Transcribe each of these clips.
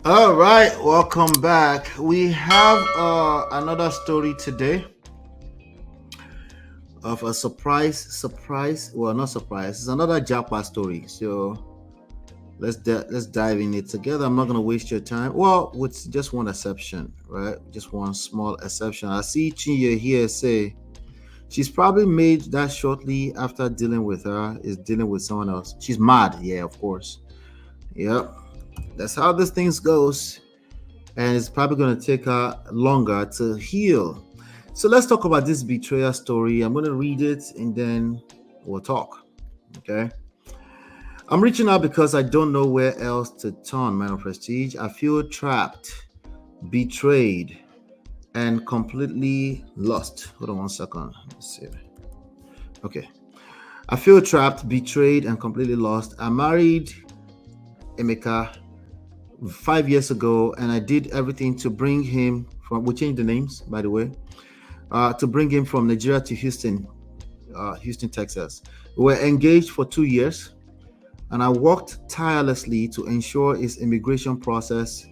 All right, welcome back. We have another story today of a surprise. Well, not surprise. It's another JAPA story. So let's dive in it together. I'm not gonna waste your time. Well, with just one exception, right? Just one small exception. I see Chinya here say she's probably made that shortly after dealing with her is dealing with someone else. She's mad. Yeah, of course. Yep. That's how this things goes. And it's probably going to take her longer to heal. So let's talk about this betrayal story. I'm going to read it and then we'll talk. Okay. I'm reaching out because I don't know where else to turn, man of prestige. I feel trapped, betrayed, and completely lost. Hold on one second. Let's see. Okay. I feel trapped, betrayed, and completely lost. I married Emeka 5 years ago, and I did everything to bring him from. We changed the names, by the way, to bring him from Nigeria to Houston, Texas. We were engaged for 2 years, and I worked tirelessly to ensure his immigration process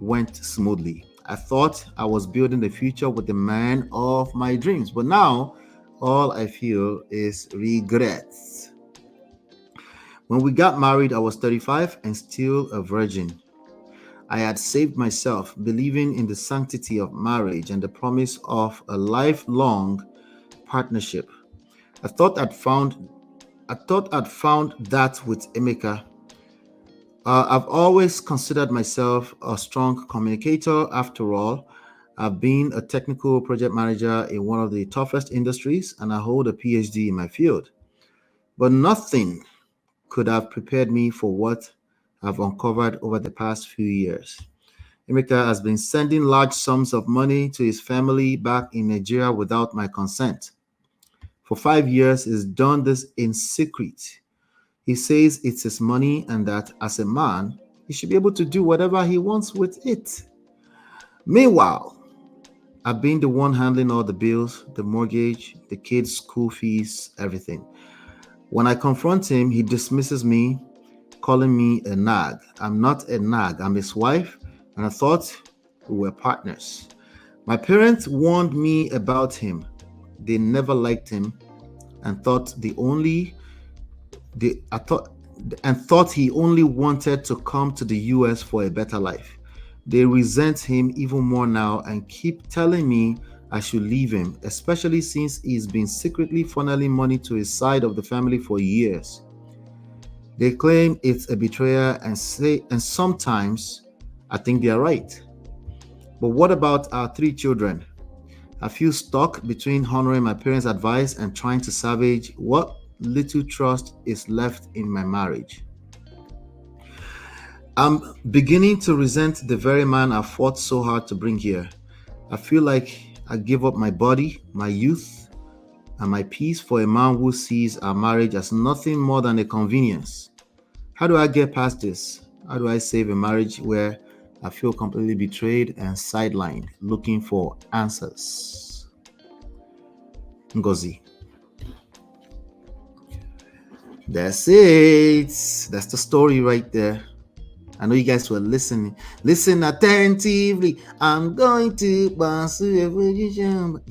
went smoothly. I thought I was building the future with the man of my dreams, but now all I feel is regrets. When we got married, I was 35 and still a virgin. I had saved myself, believing in the sanctity of marriage and the promise of a lifelong partnership. I thought I'd found that with Emeka. I've always considered myself a strong communicator. After all, I've been a technical project manager in one of the toughest industries, and I hold a PhD in my field. But nothing could have prepared me for what I've uncovered over the past few years. Emeka has been sending large sums of money to his family back in Nigeria without my consent. For 5 years, he's done this in secret. He says it's his money and that as a man, he should be able to do whatever he wants with it. Meanwhile, I've been the one handling all the bills, the mortgage, the kids' school fees, everything. When I confront him, he dismisses me, calling me a nag. I'm not a nag, I'm his wife, and I thought we were partners. My parents warned me about him. They never liked him and thought I thought thought he only wanted to come to the US for a better life. They resent him even more now and keep telling me I should leave him, especially since he's been secretly funneling money to his side of the family for years. They claim it's a betrayal and sometimes I think they're right. But what about our 3 children? I feel stuck between honoring my parents' advice and trying to salvage what little trust is left in my marriage. I'm beginning to resent the very man I fought so hard to bring here. I feel like I gave up my body, my youth, and my peace for a man who sees our marriage as nothing more than a convenience. How do I get past this? How do I save a marriage where I feel completely betrayed and sidelined, looking for answers? Ngozi. That's it. That's the story right there. I know you guys were listening. Listen attentively. I'm going to pursue evolution.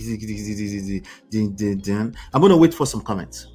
I'm going to wait for some comments.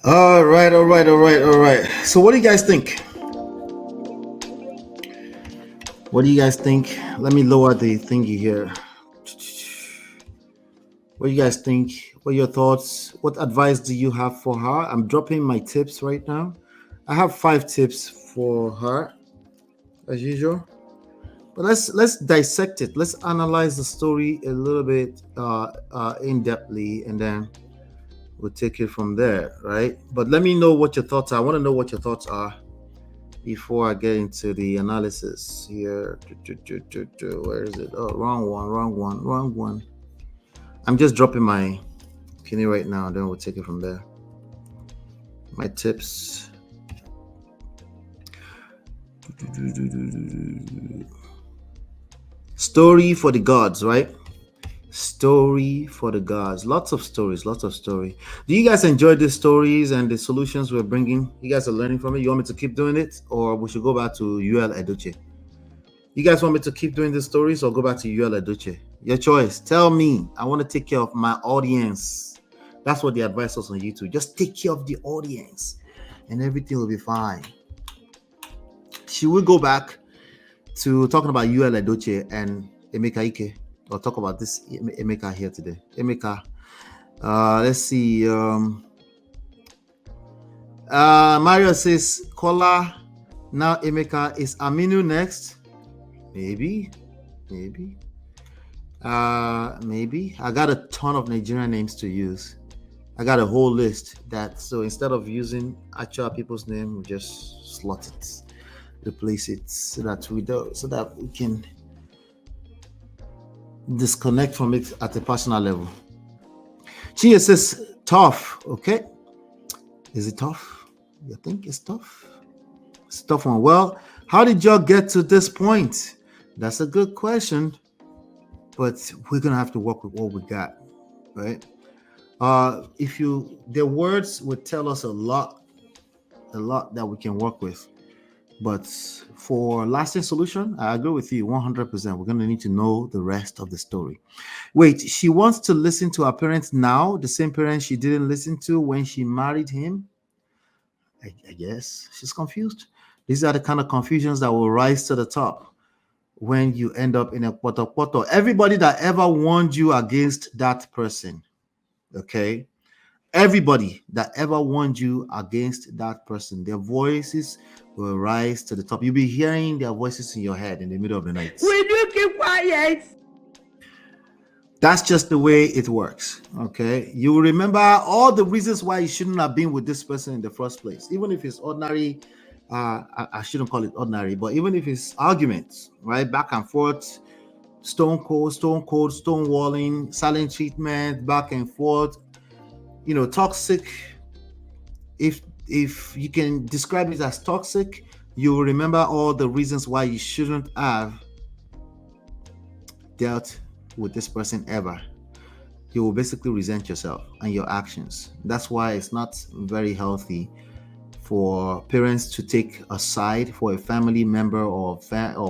All right, all right, all right, all right. So, what do you guys think? What do you guys think? Let me lower the thingy here. What do you guys think? What are your thoughts? What advice do you have for her? I'm dropping my tips right now. I have 5 tips for her, as usual. But let's dissect it. Let's analyze the story a little bit in depthly, and then we'll take it from there, right? But let me know what your thoughts are. I want to know what your thoughts are before I get into the analysis here. Where is it? Oh, wrong one, wrong one, wrong one. I'm just dropping my opinion right now, then we'll take it from there. My tips. Story for the gods, right? Story for the gods. Lots of stories, lots of story. Do you guys enjoy the stories and the solutions we're bringing? You guys are learning from it. You want me to keep doing it, or we should go back to UL Edoche? You guys want me to keep doing the stories or go back to UL Edoche? Your choice. Tell me. I want to take care of my audience. That's what they advise us on YouTube. Just take care of the audience and everything will be fine. Should we go back to talking about UL Edoche and Emeka Ike? Or talk about this Emeka here today. Emeka. Let's see. Mario says Kola. Now Emeka. Is Aminu next? Maybe. Maybe. I got a ton of Nigerian names to use. I got a whole list so instead of using actual people's name, we just slot it, replace it so that we can disconnect from it at a personal level. Chia says tough. Okay. Is it tough? You think it's tough? It's a tough one. Well, how did y'all get to this point? That's a good question. But we're gonna have to work with what we got, right? The words would tell us a lot that we can work with. But for lasting solution, I agree with you 100%. We're gonna need to know the rest of the story. Wait, she wants to listen to her parents now, the same parents she didn't listen to when she married him. I guess she's confused. These are the kind of confusions that will rise to the top when you end up in a poto. Everybody that ever warned you against that person, okay? Everybody that ever warned you against that person, their voices will rise to the top. You'll be hearing their voices in your head in the middle of the night. Will you keep quiet? That's just the way it works, okay? You will remember all the reasons why you shouldn't have been with this person in the first place, even if it's ordinary. I shouldn't call it ordinary, but even if it's arguments, right, back and forth, stone cold, stonewalling, silent treatment, back and forth, toxic. If you can describe it as toxic, you will remember all the reasons why you shouldn't have dealt with this person ever. You will basically resent yourself and your actions. That's why it's not very healthy for parents to take a side, for a family member or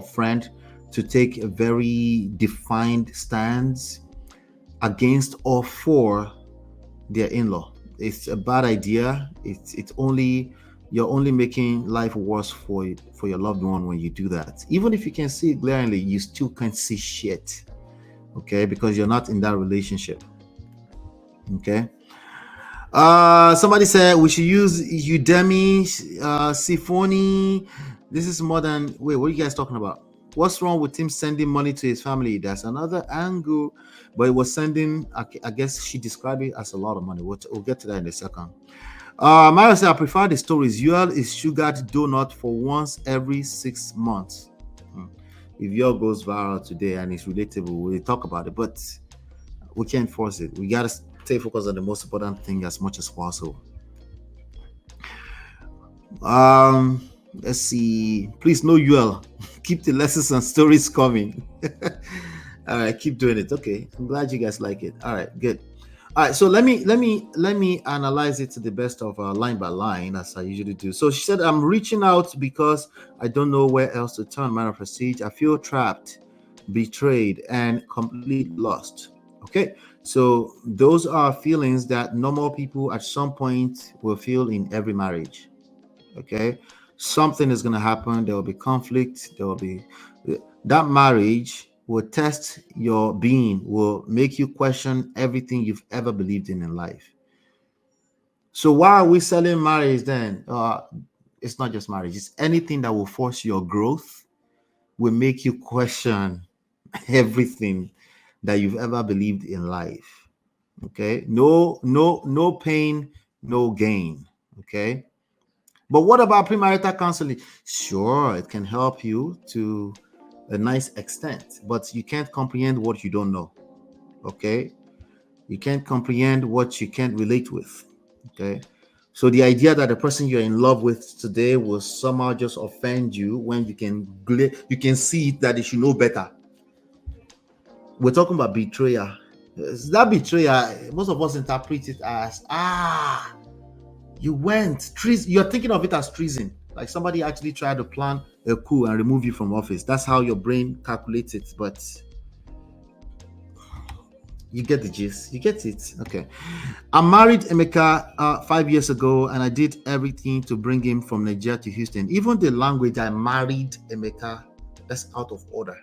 friend to take a very defined stance against or for their in-law. It's a bad idea. You're only making life worse for your loved one when you do that. Even if you can see it glaringly, you still can't see shit, okay? Because you're not in that relationship, okay? Somebody said we should use Udemy, Symphony. This is more than. Wait, what are you guys talking about? What's wrong with him sending money to his family? That's another angle. But it was sending. I guess she described it as a lot of money. We'll get to that in a second. Mario said I prefer the stories. UL is sugared donut for once every 6 months. If UL goes viral today and it's relatable, we'll talk about it. But we can't force it. We gotta stay focused on the most important thing as much as possible. Let's see. Please no UL. Keep the lessons and stories coming. All right, keep doing it. Okay, I'm glad you guys like it. All right, good. All right, so let me analyze it to the best of line by line as I usually do. So she said, I'm reaching out because I don't know where else to turn. Man of prestige, I feel trapped, betrayed, and completely lost. Okay, So those are feelings that normal people at some point will feel in every marriage. Okay, something is going to happen. There will be conflict. There will be that marriage will test your being, will make you question everything you've ever believed in life. So why are we selling marriage then? It's not just marriage, it's anything that will force your growth, will make you question everything that you've ever believed in life. Okay, no pain, no gain. Okay, but what about premarital counseling? Sure, it can help you to a nice extent, but you can't comprehend what you don't know. Okay, you can't comprehend what you can't relate with. Okay, so the idea that the person you're in love with today will somehow just offend you when you can see that they should know better. We're talking about betrayal. That betrayal, most of us interpret it as you went treason. You're thinking of it as treason, like somebody actually tried to plan a coup and remove you from office. That's how your brain calculates it. But you get the gist. You get it. Okay. I married Emeka 5 years ago, and I did everything to bring him from Nigeria to Houston. Even the language I married Emeka, that's out of order.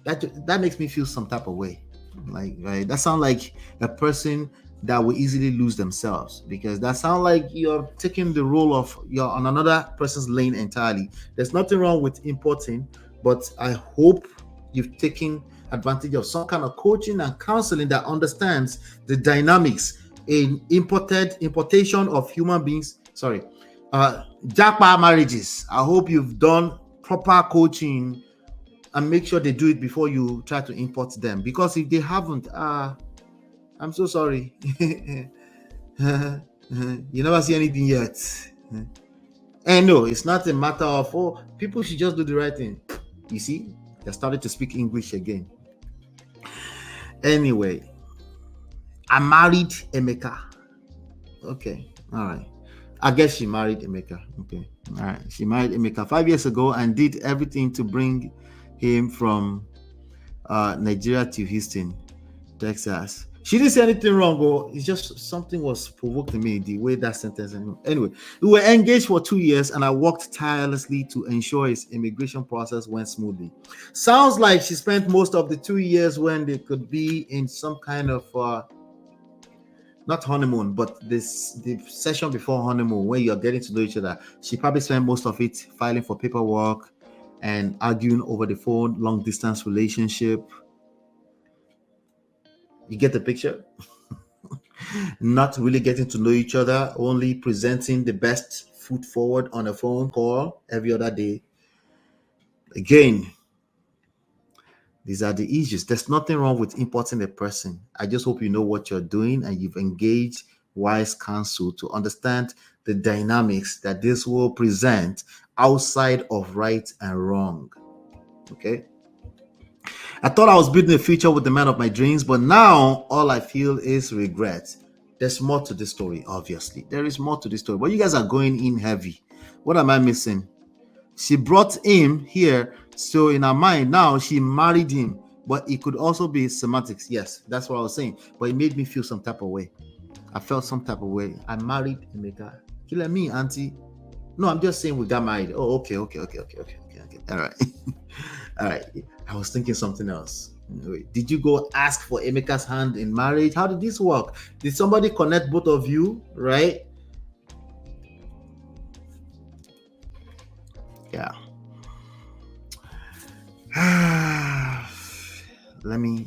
That makes me feel some type of way. Like, right? That sounds like a person that will easily lose themselves, because that sounds like you're taking the role of you're on another person's lane entirely. There's nothing wrong with importing, but I hope you've taken advantage of some kind of coaching and counseling that understands the dynamics in importation of human beings. Sorry, JAPA marriages. I hope you've done proper coaching and make sure they do it before you try to import them. Because if they haven't, I'm so sorry. You never see anything yet. And no, it's not a matter of people should just do the right thing. You see, they started to speak English again. Anyway, I married Emeka. Okay, all right. I guess she married Emeka. Okay, all right. She married Emeka 5 years ago and did everything to bring him from Nigeria to Houston, Texas. She didn't say anything wrong, but it's just something was provoking me the way that sentence. Anyway, we were engaged for 2 years, and I worked tirelessly to ensure his immigration process went smoothly. Sounds like she spent most of the 2 years when they could be in some kind of not honeymoon, but the session before honeymoon, where you're getting to know each other. She probably spent most of it filing for paperwork and arguing over the phone, long distance relationship. You get the picture? Not really getting to know each other, only presenting the best foot forward on a phone call every other day. Again, these are the issues. There's nothing wrong with importing a person. I just hope you know what you're doing and you've engaged wise counsel to understand the dynamics that this will present outside of right and wrong. Okay? I thought I was building a future with the man of my dreams, but now all I feel is regret. There's more to this story, obviously. There is more to this story, but you guys are going in heavy. What am I missing? She brought him here, so in her mind now she married him, but it could also be semantics. Yes, that's what I was saying, but it made me feel some type of way. I felt some type of way. I married Emeka. Kill me, auntie. No, I'm just saying we got married. Oh, okay. All right. All right. I was thinking something else. Wait, did you go ask for Emeka's hand in marriage? How did this work? Did somebody connect both of you? Right? Yeah.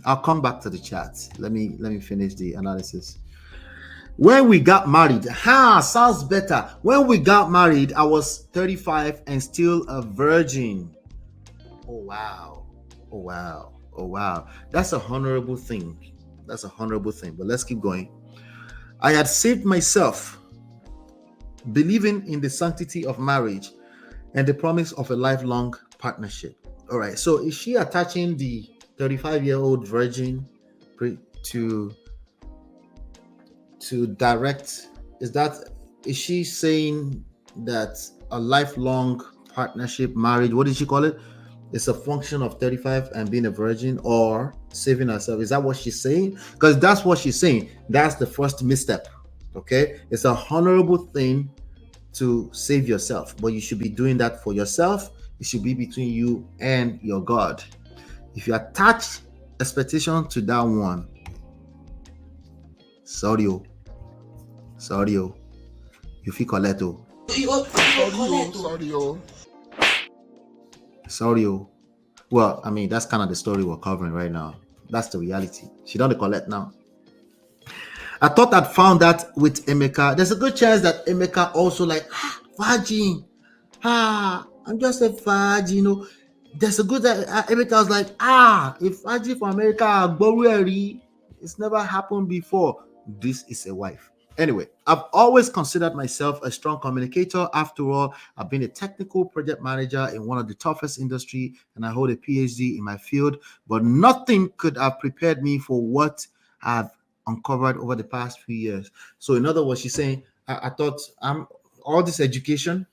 I'll come back to the chat. Let me finish the analysis. When we got married, sounds better. When we got married, I was 35 and still a virgin. Oh wow. That's a honorable thing. But let's keep going. I had saved myself, believing in the sanctity of marriage and the promise of a lifelong partnership. All right. So is she attaching the 35-year-old virgin to direct? Is she saying that a lifelong partnership, marriage, what did she call it? it's a function of 35 and being a virgin or saving herself. Is that what she's saying? Because that's what she's saying. That's the first misstep. Okay, it's a honorable thing to save yourself, but you should be doing that for yourself. It should be between you and your God. If you attach expectation to that one, sorry, you feel collect. Sorry. Well, I mean, that's kind of the story we're covering right now. That's the reality. She don't collect now. I thought I'd found that with Emeka. There's a good chance that Emeka also like, virgin. I'm just a virgin, you know. There's a good that Emeka was like, if virgin from America, it's never happened before. This is a wife. Anyway, I've always considered myself a strong communicator. After all, I've been a technical project manager in one of the toughest industry, and I hold a PhD in my field, but nothing could have prepared me for what I've uncovered over the past few years. So in other words, she's saying, I thought I'm all this education,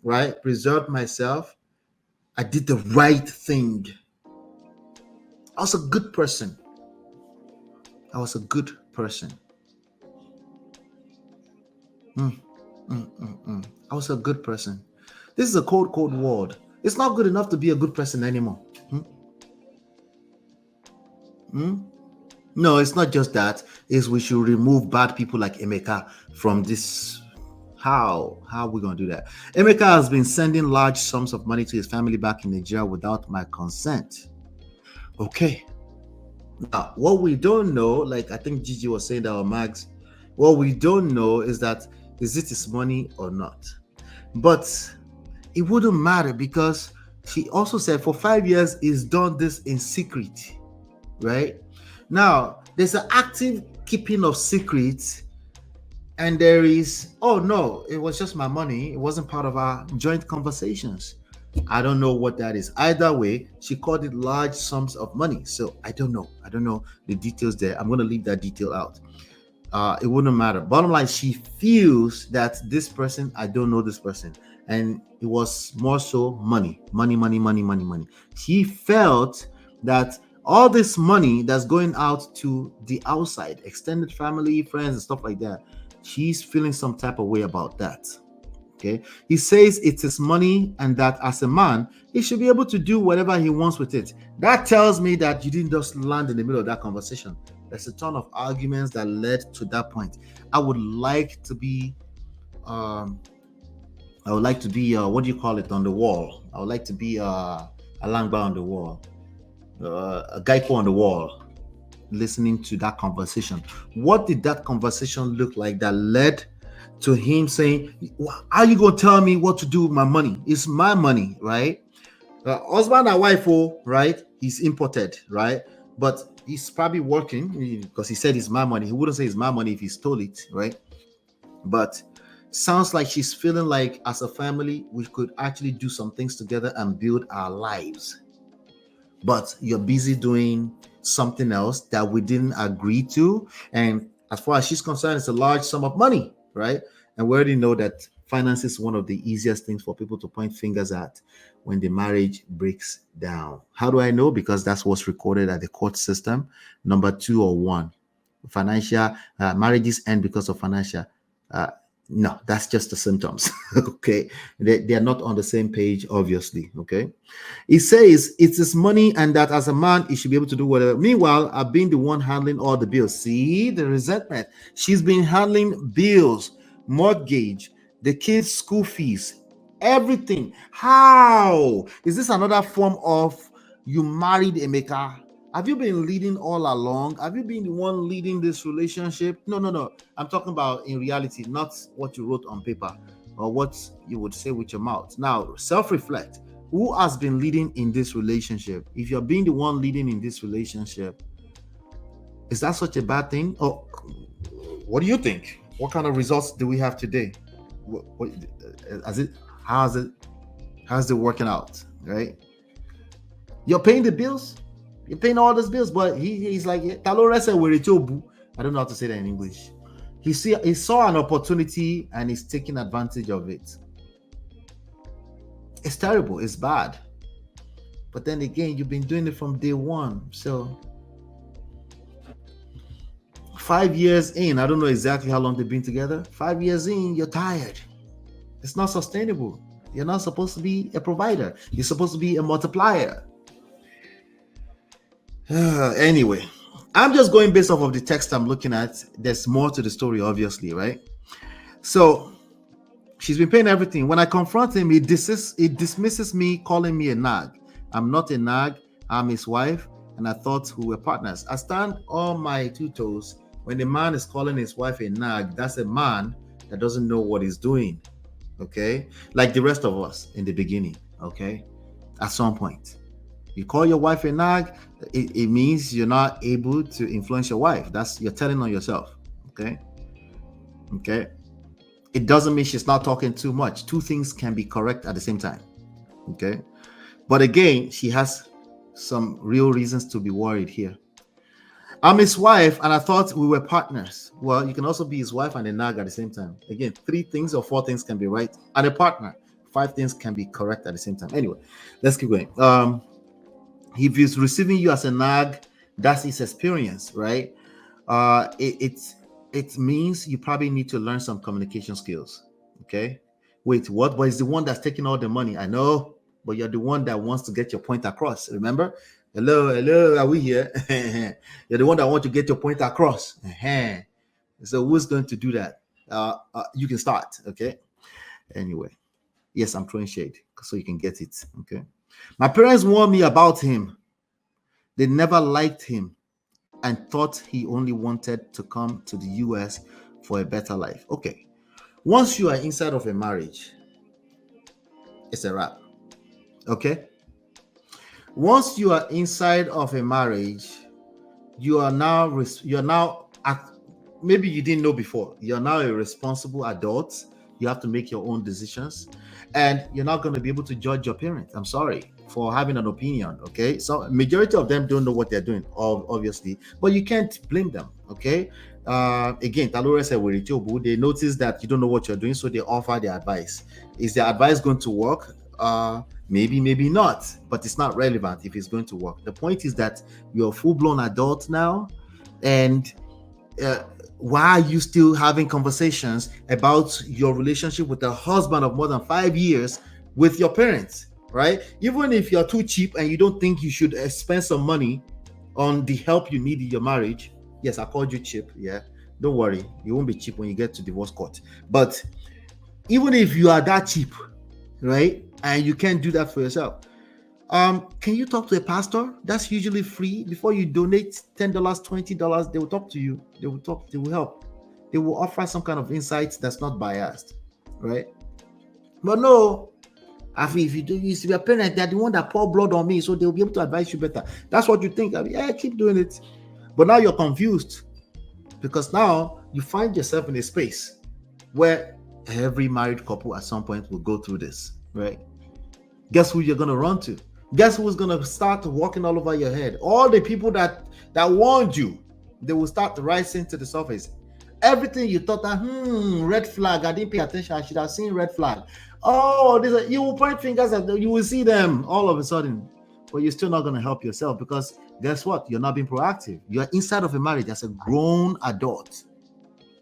right? Preserved myself. I did the right thing. I was a good person. I was a good person. I was a good person. This is a cold word. It's not good enough to be a good person anymore. No, it's not just that. It's we should remove bad people like Emeka from this. How are we going to do that? Emeka has been sending large sums of money to his family back in Nigeria without my consent. Okay. Now, what we don't know, like I think Gigi was saying that, or Max, what we don't know is that is it his money or not? But it wouldn't matter because she also said for 5 years he's done this in secret, right? Now, there's an active keeping of secrets, and there is, oh no, it was just my money. It wasn't part of our joint conversations. I don't know what that is. Either way, she called it large sums of money. So I don't know. I don't know the details there. I'm going to leave that detail out. It wouldn't matter. Bottom line, she feels that this person, I don't know this person. And it was more so money. She felt that all this money that's going out to the outside, extended family, friends, and stuff like that, she's feeling some type of way about that. Okay. He says it's his money and that as a man, he should be able to do whatever he wants with it. That tells me that you didn't just land in the middle of that conversation. There's a ton of arguments that led to that point. I would like to be what do you call it, on the wall? I would like to be a Langba on the wall, a Geico on the wall, listening to that conversation. What did that conversation look like that led to him saying, how are you going to tell me what to do with my money? It's my money, right? Husband and wife, right? He's imported, right? But he's probably working because he said it's my money. He wouldn't say it's my money if he stole it, right? But sounds like she's feeling like as a family, we could actually do some things together and build our lives. But you're busy doing something else that we didn't agree to. And as far as she's concerned, it's a large sum of money, right? And we already know that finance is one of the easiest things for people to point fingers at when the marriage breaks down. How do I know? Because that's what's recorded at the court system. Number 2 or 1. Financial marriages end because of financial. No, that's just the symptoms. Okay, they are not on the same page, obviously. Okay, he says it's his money and that as a man he should be able to do whatever. Meanwhile, I've been the one handling all the bills. See the resentment. She's been handling bills, mortgage, the kids' school fees, everything. How is this another form of you married Emeka? Have you been leading all along? Have you been the one leading this relationship? No. I'm talking about in reality, not what you wrote on paper or what you would say with your mouth. Now, self-reflect. Who has been leading in this relationship? If you're being the one leading in this relationship, is that such a bad thing? Or what do you think? What kind of results do we have today? How's it working out? Right? You're paying the bills. You're paying all those bills, but he's like, I don't know how to say that in English. He saw an opportunity and he's taking advantage of it. It's terrible. It's bad. But then again, you've been doing it from day one. So 5 years in, I don't know exactly how long they've been together. 5 years in, you're tired. It's not sustainable. You're not supposed to be a provider. You're supposed to be a multiplier. Anyway, I'm just going based off of the text I'm looking at. There's more to the story, obviously, right? So she's been paying everything. When I confront him, he dismisses me, calling me a nag. I'm not a nag. I'm his wife, and I thought we were partners. I stand on my 2 toes. When a man is calling his wife a nag, that's a man that doesn't know what he's doing. Okay? Like the rest of us in the beginning. Okay? At some point. You call your wife a nag, it means you're not able to influence your wife. You're telling on yourself. Okay? Okay? It doesn't mean she's not talking too much. 2 things can be correct at the same time. Okay? But again, she has some real reasons to be worried here. I'm his wife, and I thought we were partners. Well, you can also be his wife and a nag at the same time. Again, 3 things or 4 things can be right, and a partner. 5 things can be correct at the same time. Anyway, let's keep going. If he's receiving you as a nag, that's his experience, right? It means you probably need to learn some communication skills. Okay. Wait, what? But it's the one that's taking all the money. I know, but you're the one that wants to get your point across. Remember? Hello, are we here? You're the one that wants to get your point across. So who's going to do that? You can start. Okay. Anyway, yes, I'm throwing shade so you can get it. Okay. My parents warned me about him. They never liked him and thought he only wanted to come to the US for a better life. Okay. Once you are inside of a marriage, it's a wrap. Okay. Once you are inside of a marriage, you're now maybe you didn't know before. You're now a responsible adult. You have to make your own decisions, and you're not going to be able to judge your parents. I'm sorry for having an opinion. Okay, so majority of them don't know what they're doing, obviously, but you can't blame them. Okay, again, Talore said they notice that you don't know what you're doing, so they offer their advice. Is their advice going to work? Maybe not, but it's not relevant if it's going to work. The point is that you're a full-blown adult now, and why are you still having conversations about your relationship with a husband of more than 5 years with your parents, right? Even if you're too cheap and you don't think you should spend some money on the help you need in your marriage. Yes, I called you cheap. Yeah, don't worry, you won't be cheap when you get to divorce court. But even if you are that cheap, right, and you can't do that for yourself, can you talk to a pastor? That's usually free. Before you donate $10, $20, they will talk to you. They will help. They will offer some kind of insights that's not biased, right? But no, if you see your parents, they're the one that pour blood on me, so they'll be able to advise you better. That's what you think. Yeah, keep doing it. But now you're confused because now you find yourself in a space where every married couple at some point will go through this, right? Guess who you're gonna run to? Guess who's gonna start walking all over your head? All the people that warned you, they will start rising to the surface. Everything you thought that red flag, I didn't pay attention, I should have seen red flag. Oh, you will point fingers at them, you will see them all of a sudden, but you're still not gonna help yourself because guess what? You're not being proactive. You're inside of a marriage as a grown adult.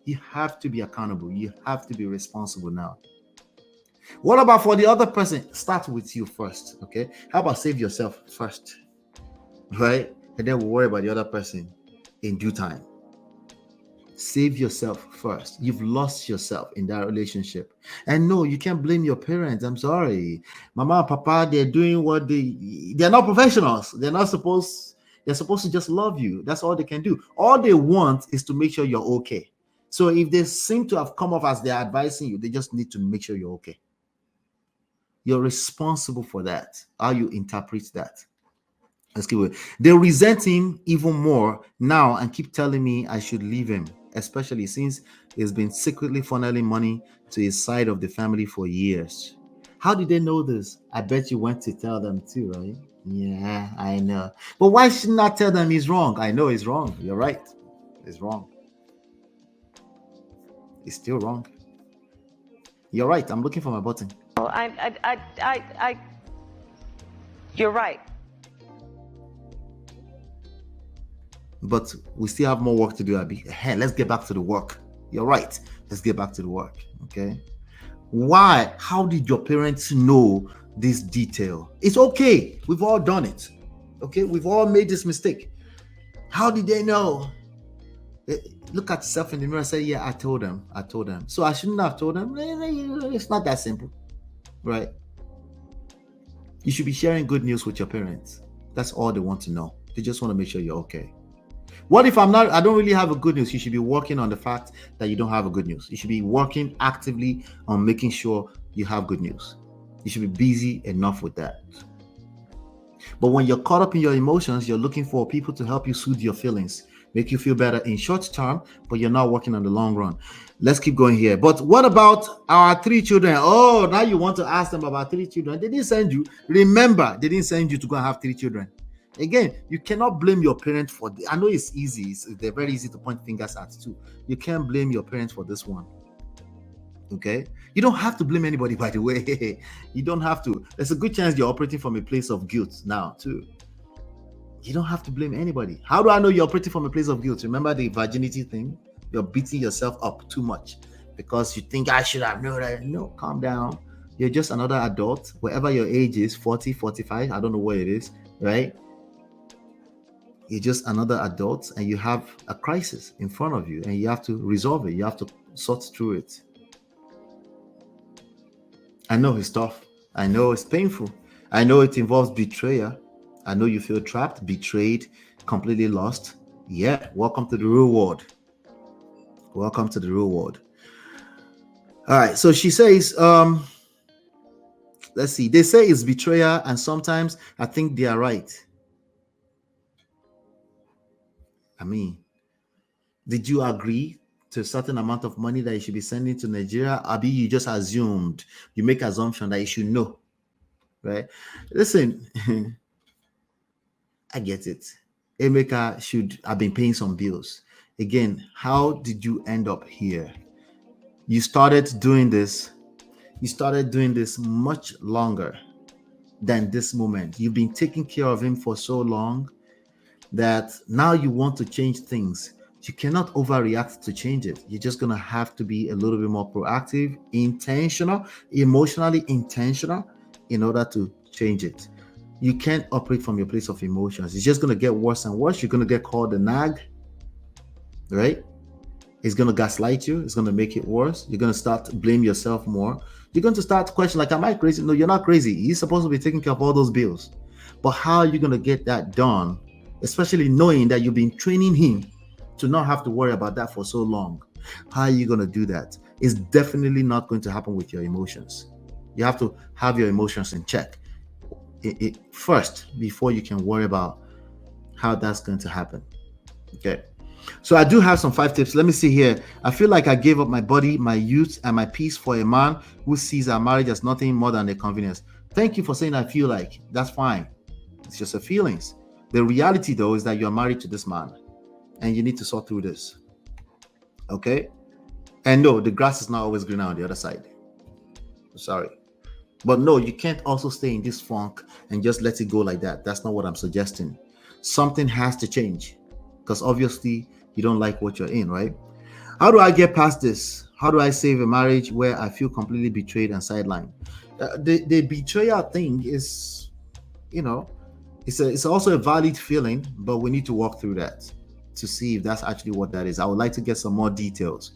You have to be accountable. You have to be responsible now. What about for the other person? Start with you first, okay? How about save yourself first, right? And then we'll worry about the other person in due time. Save yourself first. You've lost yourself in that relationship. And no, you can't blame your parents. I'm sorry. Mama and Papa, they're doing what they're not professionals. They're supposed to just love you. That's all they can do. All they want is to make sure you're okay. So if they seem to have come off as they're advising you, they just need to make sure you're okay. You're responsible for that, how you interpret that. Let's keep it. They resent him even more now and keep telling me I should leave him, especially since he's been secretly funneling money to his side of the family for years. How did they know this? I bet you went to tell them too, right? Yeah, I know. But why shouldn't I tell them he's wrong? I know he's wrong. You're right. He's wrong. He's still wrong. You're right. I'm looking for my button. You're right. but we still have more work to do, Abby. Hey, let's get back to the work. You're right. Let's get back to the work. Okay. Why? How did your parents know this detail? It's okay. We've all done it. Okay. We've all made this mistake. How did they know? Look at yourself in the mirror and say, yeah, I told them. I told them. So I shouldn't have told them. It's not that simple. Right? You should be sharing good news with your parents. That's all they want to know. They just want to make sure you're okay. What if I don't really have a good news? You should be working on the fact that you don't have a good news. You should be working actively on making sure you have good news. You should be busy enough with that. But when you're caught up in your emotions, you're looking for people to help you soothe your feelings, make you feel better in short term, but you're not working on the long run. Let's keep going here. But what about our 3 children? Oh, now you want to ask them about 3 children. They didn't send you. Remember, they didn't send you to go and have 3 children. Again, you cannot blame your parents for this. I know it's easy. They're very easy to point fingers at too. You can't blame your parents for this one. Okay? You don't have to blame anybody, by the way. You don't have to. There's a good chance you're operating from a place of guilt now too. You don't have to blame anybody. How do I know you're operating from a place of guilt? Remember the virginity thing? You're beating yourself up too much because you think I should have known that. No, calm down. You're just another adult, wherever your age is, 40, 45, I don't know what it is, right? You're just another adult and you have a crisis in front of you and you have to resolve it. You have to sort through it. I know it's tough. I know it's painful. I know it involves betrayal. I know you feel trapped, betrayed, completely lost. Yeah, welcome to the real world. Welcome to the real world. All right, so she says, let's see. They say it's betrayal, and sometimes I think they are right. I mean, did you agree to a certain amount of money that you should be sending to Nigeria? Abi, you just assumed, you make assumption that you should know, right? Listen, I get it. Emeka should have been paying some bills. Again, how did you end up here? You started doing this much longer than this moment. You've been taking care of him for so long that now you want to change things. You cannot overreact to change it. You're just going to have to be a little bit more proactive, intentional, emotionally intentional in order to change it. You can't operate from your place of emotions. It's just going to get worse and worse. You're going to get called a nag, right? It's going to gaslight you. It's going to make it worse. You're going to start to blame yourself more. You're going to start to question, like, am I crazy? No, you're not crazy. You're supposed to be taking care of all those bills. But how are you going to get that done? Especially knowing that you've been training him to not have to worry about that for so long. How are you going to do that? It's definitely not going to happen with your emotions. You have to have your emotions in check first before you can worry about how that's going to happen. Okay. So I do have some 5 tips. Let me see here. I feel like I gave up my body, my youth, and my peace for a man who sees our marriage as nothing more than a convenience. Thank you for saying I feel like. That's fine. It's just a feelings. The reality, though, is that you're married to this man and you need to sort through this. Okay? And no, the grass is not always greener on the other side. Sorry. But no, you can't also stay in this funk and just let it go like that. That's not what I'm suggesting. Something has to change because obviously you don't like what you're in, right? How do I get past this? How do I save a marriage where I feel completely betrayed and sidelined? The betrayal thing is, it's also a valid feeling, but we need to walk through that to see if that's actually what that is. I would like to get some more details.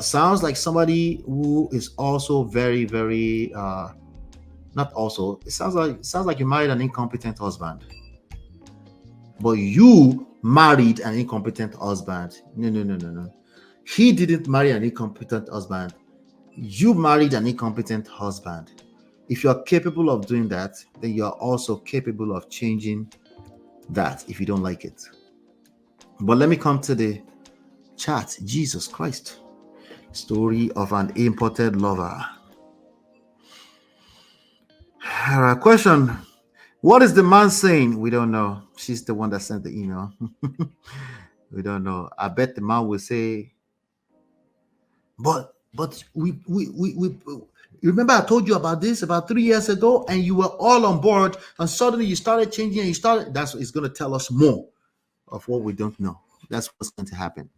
Sounds like somebody who is also very, very not also. It sounds like you married an incompetent husband, but you married an incompetent husband. No. He didn't marry an incompetent husband. You married an incompetent husband. If you're capable of doing that, then you're also capable of changing that if you don't like it. But let me come to the chat. Jesus Christ. Story of an imported lover. Question. What is the man saying? We don't know. She's the one that sent the email. We don't know. I bet the man will say, but we remember I told you about this about 3 years ago and you were all on board and suddenly you started changing and that's what it's going to tell us more. of what we don't know. That's what's going to happen,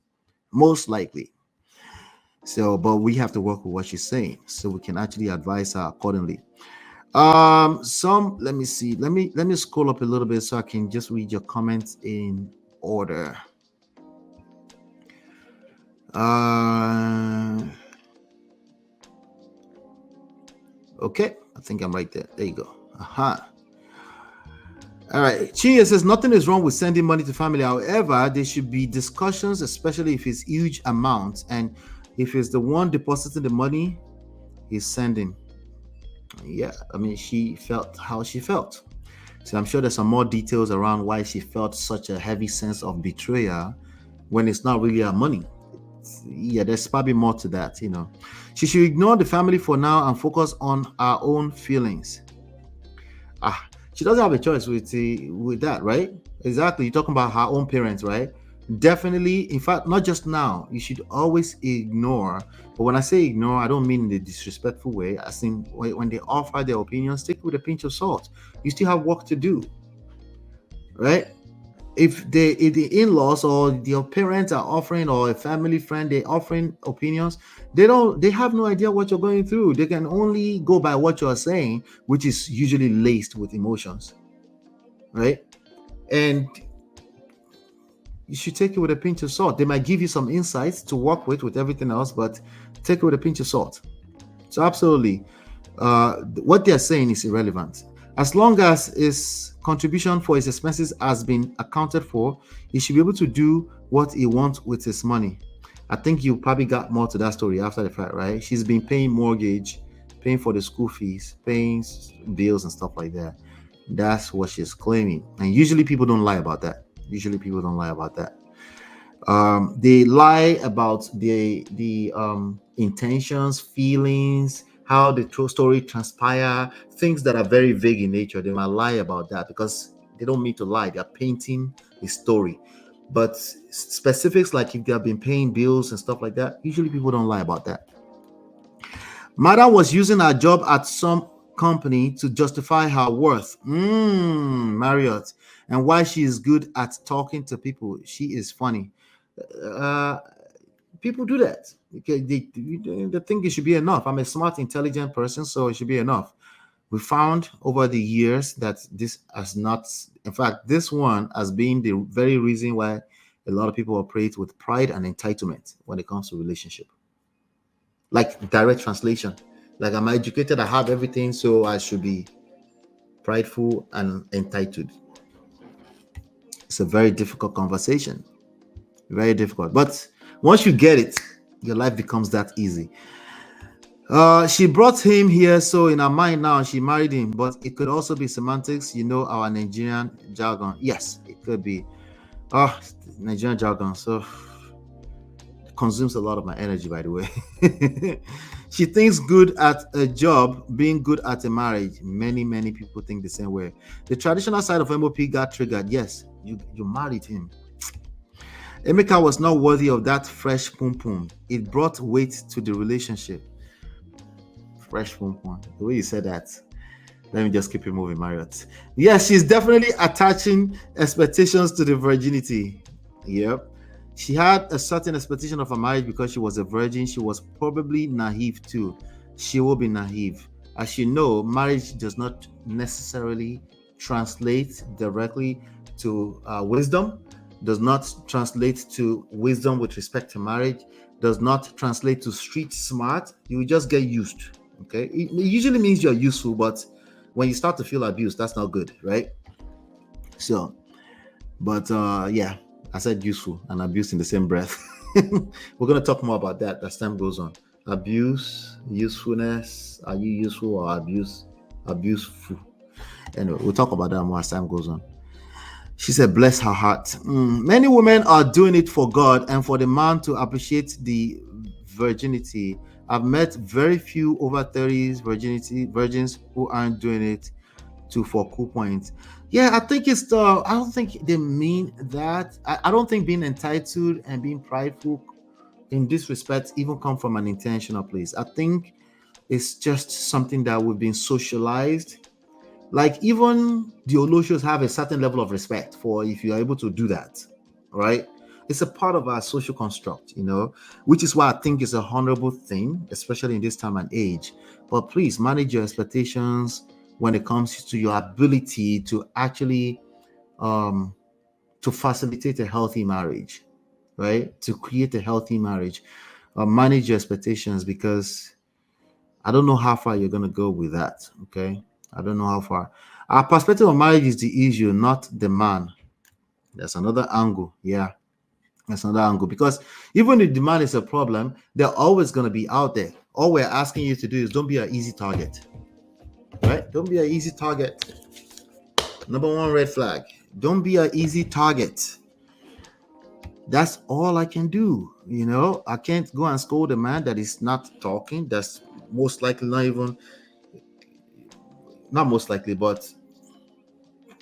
most likely. So, but we have to work with what she's saying so we can actually advise her accordingly. Some let me see. Let me scroll up a little bit so I can just read your comments in order. Uh okay, I think I'm right there. There you go. Aha. All right. Chia says nothing is wrong with sending money to family. However, there should be discussions, especially if it's huge amounts and if it's the one depositing the money he's sending. Yeah, I mean, she felt how she felt. So I'm sure there's some more details around why she felt such a heavy sense of betrayal when it's not really her money. Yeah, there's probably more to that. She should ignore the family for now and focus on her own feelings. She doesn't have a choice with that, right? Exactly. You're talking about her own parents, right? Definitely. In fact, not just now. You should always ignore. But when I say ignore, I don't mean in a disrespectful way. I think when they offer their opinions, take it with a pinch of salt. You still have work to do, right? If the in-laws or your parents are offering, or a family friend, they're offering opinions, they have no idea what you're going through. They can only go by what you're saying, which is usually laced with emotions, right? And you should take it with a pinch of salt. They might give you some insights to work with everything else, but take it with a pinch of salt. So absolutely, what they're saying is irrelevant. As long as his contribution for his expenses has been accounted for, he should be able to do what he wants with his money. I think you probably got more to that story after the fact, right? She's been paying mortgage, paying for the school fees, paying bills and stuff like that. That's what she's claiming. And usually people don't lie about that. They lie about the intentions, feelings, how the true story transpire, things that are very vague in nature. They might lie about that because they don't mean to lie. They're painting a story. But specifics, like if they have been paying bills and stuff like that, usually people don't lie about that. Madam was using her job at some company to justify her worth. Marriott. And why she is good at talking to people. She is funny. People do that. They think it should be enough. I'm a smart, intelligent person, so it should be enough. We found over the years that this has not, in fact, this one has been the very reason why a lot of people operate with pride and entitlement when it comes to relationship. Like direct translation. Like I'm educated, I have everything, so I should be prideful and entitled. It's a very difficult conversation. Very difficult. But once you get it, your life becomes that easy. She brought him here, so in her mind now, she married him. But it could also be semantics, our Nigerian jargon. Yes, it could be. Nigerian jargon. So it consumes a lot of my energy, by the way. She thinks good at a job, being good at a marriage. Many people think the same way. The traditional side of MOP got triggered. Yes, you married him. Emeka was not worthy of that fresh pum pum. It brought weight to the relationship. Fresh pum pum. The way you said that. Let me just keep it moving, Marriott. Yes, she's definitely attaching expectations to the virginity. Yep. She had a certain expectation of a marriage because she was a virgin. She was probably naive too. She will be naive. As you know, marriage does not necessarily translate directly to wisdom, does not translate to wisdom with respect to marriage, does not translate to street smart. You just get used. Okay. It usually means you're useful, but when you start to feel abused, that's not good, right? So, but yeah, I said useful and abuse in the same breath. We're going to talk more about that as time goes on. Abuse, usefulness. Are you useful or abuseful? Anyway, we'll talk about that more as time goes on. She said, bless her heart. Many women are doing it for God and for the man to appreciate the virginity. I've met very few over 30s virgins who aren't doing it for cool points. Yeah, I think it's I don't think they mean that. I don't think being entitled and being prideful in this respect even come from an intentional place. I think it's just something that we've been socialized. Like even the Olosios have a certain level of respect for if you are able to do that. right? It's a part of our social construct, which is why I think it's a honorable thing, especially in this time and age. But please manage your expectations when it comes to your ability to actually um, to facilitate a healthy marriage, right? To create a healthy marriage, manage your expectations, because I don't know how far you're going to go with that. Okay, I don't know how far. Our perspective on marriage is the issue, not the man. That's another angle. Yeah, that's another angle, because even if demand is a problem, they're always going to be out there. All we're asking you to do is don't be an easy target, right? Don't be an easy target. Number one red flag. Don't be an easy target. That's all I can do. I can't go and scold a man that is not talking. That's most likely not most likely, but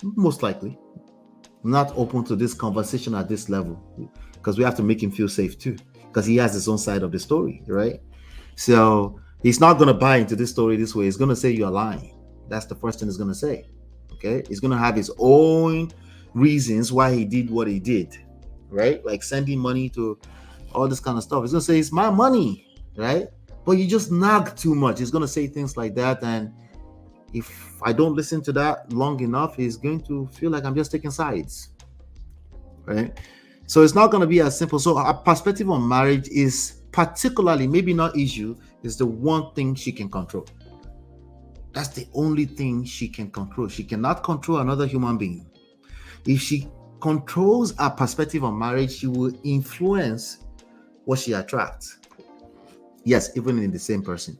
most likely not open to this conversation at this level, because we have to make him feel safe too, because he has his own side of the story, right? So he's not going to buy into this story this way. He's going to say you're lying. That's the first thing he's going to say. Okay, he's going to have his own reasons why he did what he did, right? Like sending money to all this kind of stuff. He's going to say it's my money, right? But you just nag too much. He's going to say things like that, and if I don't listen to that long enough, he's going to feel like I'm just taking sides, right? So it's not going to be as simple. So our perspective on marriage is particularly, maybe not issue, is the one thing she can control. That's the only thing she can control. She cannot control another human being. If she controls her perspective on marriage, she will influence what she attracts. Yes, even in the same person.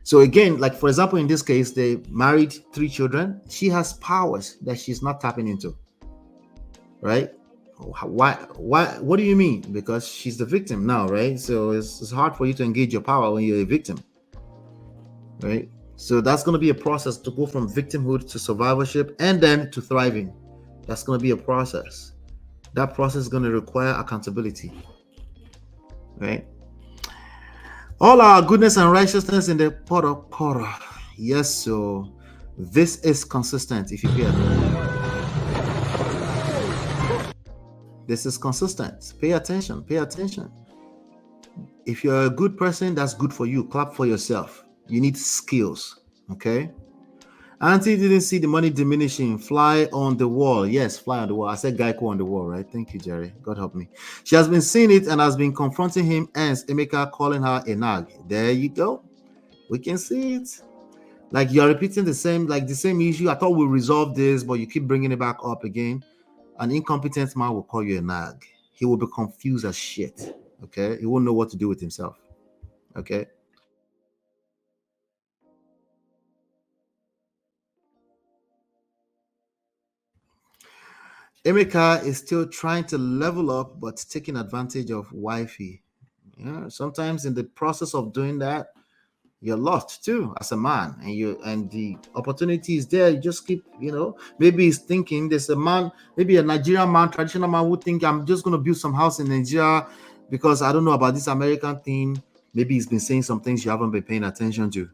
So again, like for example, in this case, they married 3 children. She has powers that she's not tapping into, right? Why? What do you mean? Because she's the victim now, right? So it's hard for you to engage your power when you're a victim, right? So that's going to be a process to go from victimhood to survivorship and then to thriving. That's going to be a process. That process is going to require accountability, right? All our goodness and righteousness in the pot of Korah. Yes, so this is consistent if you pay attention. This is consistent. Pay attention. Pay attention. If you're a good person, that's good for you. Clap for yourself. You need skills. Okay. Auntie didn't see the money diminishing. Fly on the wall. Yes, fly on the wall. I said Geico on the wall, right? Thank you, Jerry. God help me. She has been seeing it and has been confronting him, hence Emeka calling her a nag. There you go. We can see it. Like you're repeating the same issue. I thought we resolved this, but you keep bringing it back up again. An incompetent man will call you a nag. He will be confused as shit. Okay. He won't know what to do with himself. Okay. Emeka is still trying to level up, but taking advantage of wifey. Yeah, sometimes in the process of doing that, you're lost too as a man, and the opportunity is there. You just keep, maybe he's thinking there's a man, maybe a Nigerian man, traditional man, would think I'm just going to build some house in Nigeria because I don't know about this American thing. Maybe he's been saying some things you haven't been paying attention to.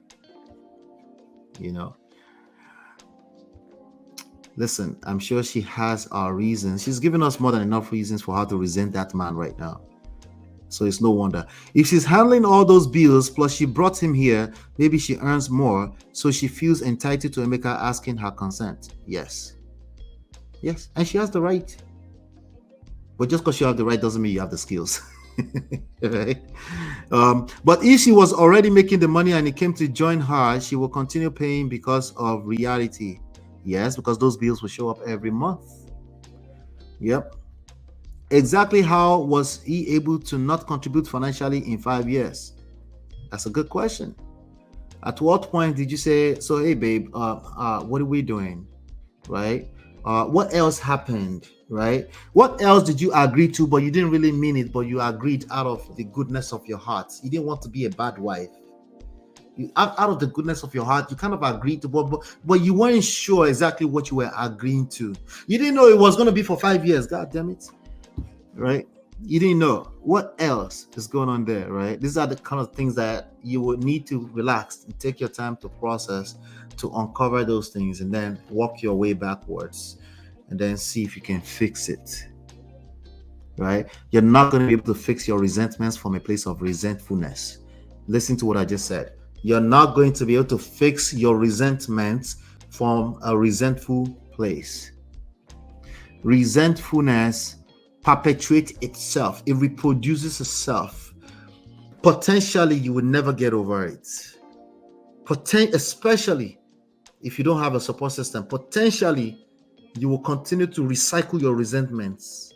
Listen, I'm sure she has our reasons. She's given us more than enough reasons for her to resent that man right now. So it's no wonder. If she's handling all those bills, plus she brought him here, maybe she earns more, so she feels entitled to Emeka asking her consent. Yes. Yes, and she has the right. But just because you have the right doesn't mean you have the skills. Right? But if she was already making the money and it came to join her, she will continue paying because of reality. Yes, because those bills will show up every month. Yep. Exactly how was he able to not contribute financially in 5 years? That's a good question. At what point did you say, so hey babe, what are we doing? Right? What else happened? Right? What else did you agree to, but you didn't really mean it, but you agreed out of the goodness of your heart? You didn't want to be a bad wife. Out of the goodness of your heart, you kind of agreed to, but you weren't sure exactly what you were agreeing to. You didn't know it was going to be for 5 years. God damn it. Right? You didn't know. What else is going on there, right? These are the kind of things that you would need to relax and take your time to process, to uncover those things, and then walk your way backwards and then see if you can fix it. right? You're not going to be able to fix your resentments from a place of resentfulness. Listen to what I just said. You're not going to be able to fix your resentments from a resentful place. Resentfulness perpetuates itself, it reproduces itself. Potentially, you will never get over it. Especially if you don't have a support system, potentially you will continue to recycle your resentments,